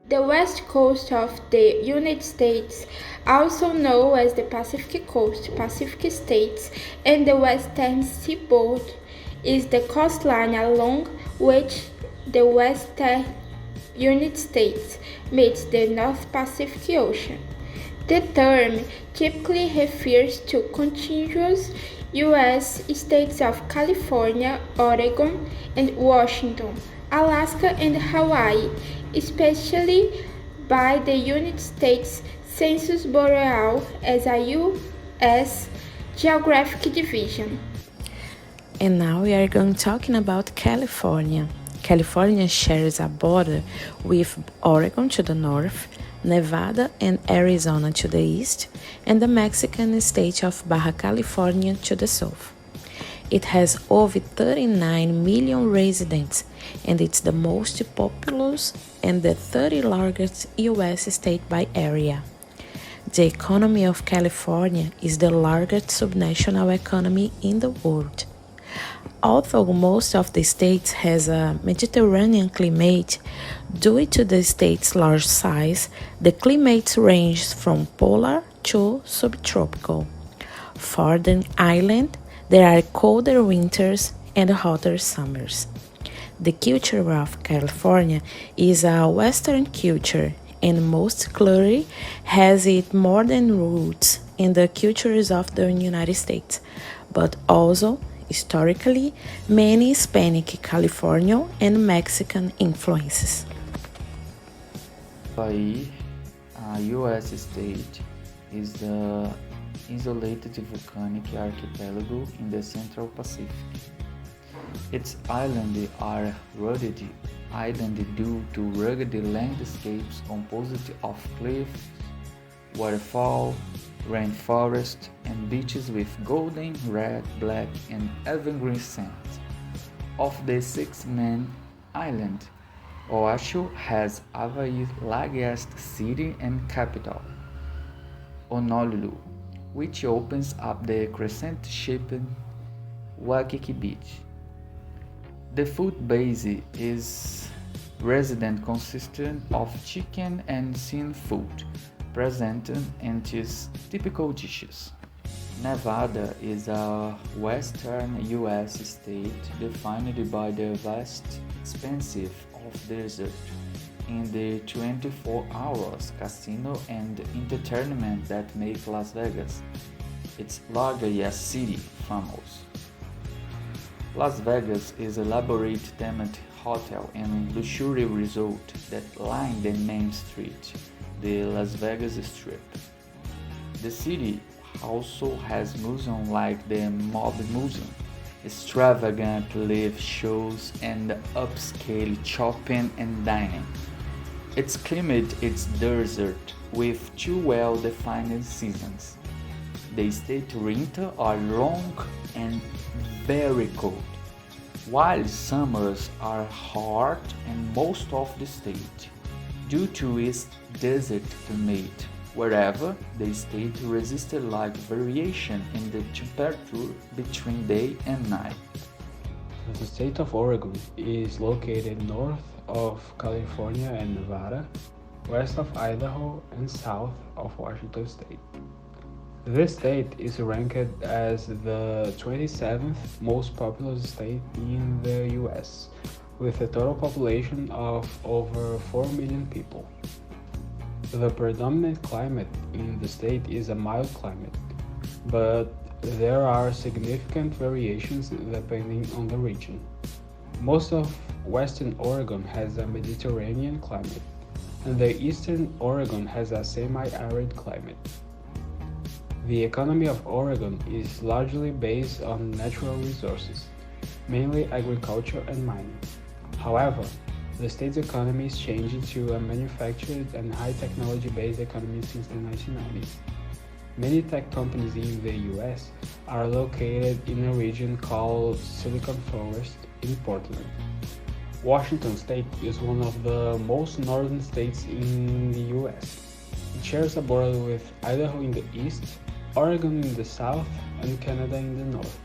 The west coast of the United States, also known as the Pacific Coast, Pacific States, and the western seaboard, is the coastline along which the western United States meets the North Pacific Ocean. The term typically refers to contiguous U.S. states of California, Oregon, and Washington, Alaska, and Hawaii, especially by the United States Census Bureau as a U.S. geographic division. And now we are going talking about California. California shares a border with Oregon to the north, Nevada and Arizona to the east, and the Mexican state of Baja California to the south. It has over 39 million residents, and it's the most populous and the third largest U.S. state by area. The economy of California is the largest subnational economy in the world. Although most of the state has a Mediterranean climate, due to the state's large size, the climate ranges from polar to subtropical. For the island, there are colder winters and hotter summers. The culture of California is a Western culture, and most clearly has its modern roots in the cultures of the United States, but also historically many Hispanic, Californian, and Mexican influences. Hawaii, a U.S. state, is the isolated volcanic archipelago in the Central Pacific. Its islands are rugged islands due to rugged landscapes composed of cliffs, waterfall, rainforest, and beaches with golden, red, black, and evergreen sand. Of the six main islands, Oahu has Hawaii's largest city and capital, Honolulu, which opens up the crescent-shaped Waikiki Beach. The food base is resident consistent of chicken and seafood, presented in its typical dishes. Nevada is a western U.S. state defined by the vast expanse of desert in the 24 hours casino and entertainment that make Las Vegas, its largest city, famous. Las Vegas is a elaborate themed hotel and luxury resort that line the main street, the Las Vegas Strip. The city also has museums like the Mob Museum, extravagant live shows, and upscale shopping and dining. Its climate is desert with two well-defined seasons. The state winters are long and very cold, while summers are hot in most of the state, due to its desert climate. Wherever the state resisted light variation in the temperature between day and night. The state of Oregon is located north of California and Nevada, west of Idaho, and south of Washington state. This state is ranked as the 27th most populous state in the US, with a total population of over 4 million people. The predominant climate in the state is a mild climate, but there are significant variations depending on the region. Most of western Oregon has a Mediterranean climate, and the eastern Oregon has a semi-arid climate. The economy of Oregon is largely based on natural resources, mainly agriculture and mining. However, the state's economy is changing to a manufactured and high-technology-based economy since the 1990s. Many tech companies in the US are located in a region called Silicon Forest in Portland. Washington state is one of the most northern states in the US. It shares a border with Idaho in the east, Oregon in the south, and Canada in the north.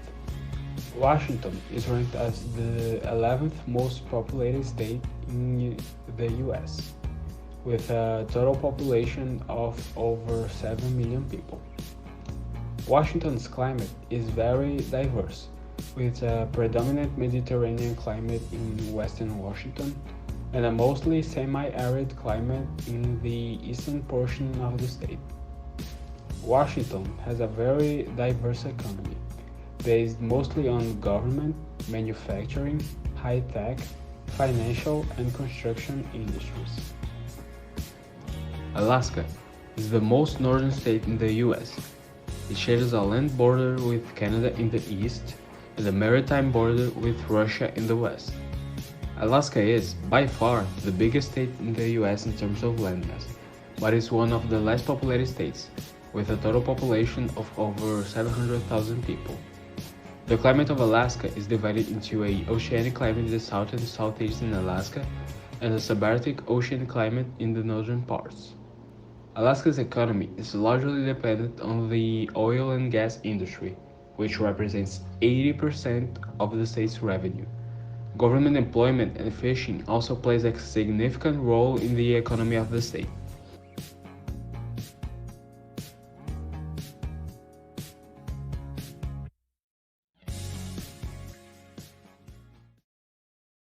Washington is ranked as the 11th most populated state in the US. with a total population of over 7 million people. Washington's climate is very diverse, with a predominant Mediterranean climate in western Washington and a mostly semi-arid climate in the eastern portion of the state. Washington has a very diverse economy, based mostly on government, manufacturing, high-tech, financial, and construction industries. Alaska is the most northern state in the US. It shares a land border with Canada in the east and a maritime border with Russia in the west. Alaska is, by far, the biggest state in the US in terms of landmass, but is one of the less populated states, with a total population of over 700,000 people. The climate of Alaska is divided into an oceanic climate in the south and southeastern Alaska and a subarctic ocean climate in the northern parts. Alaska's economy is largely dependent on the oil and gas industry, which represents 80% of the state's revenue. Government employment and fishing also plays a significant role in the economy of the state.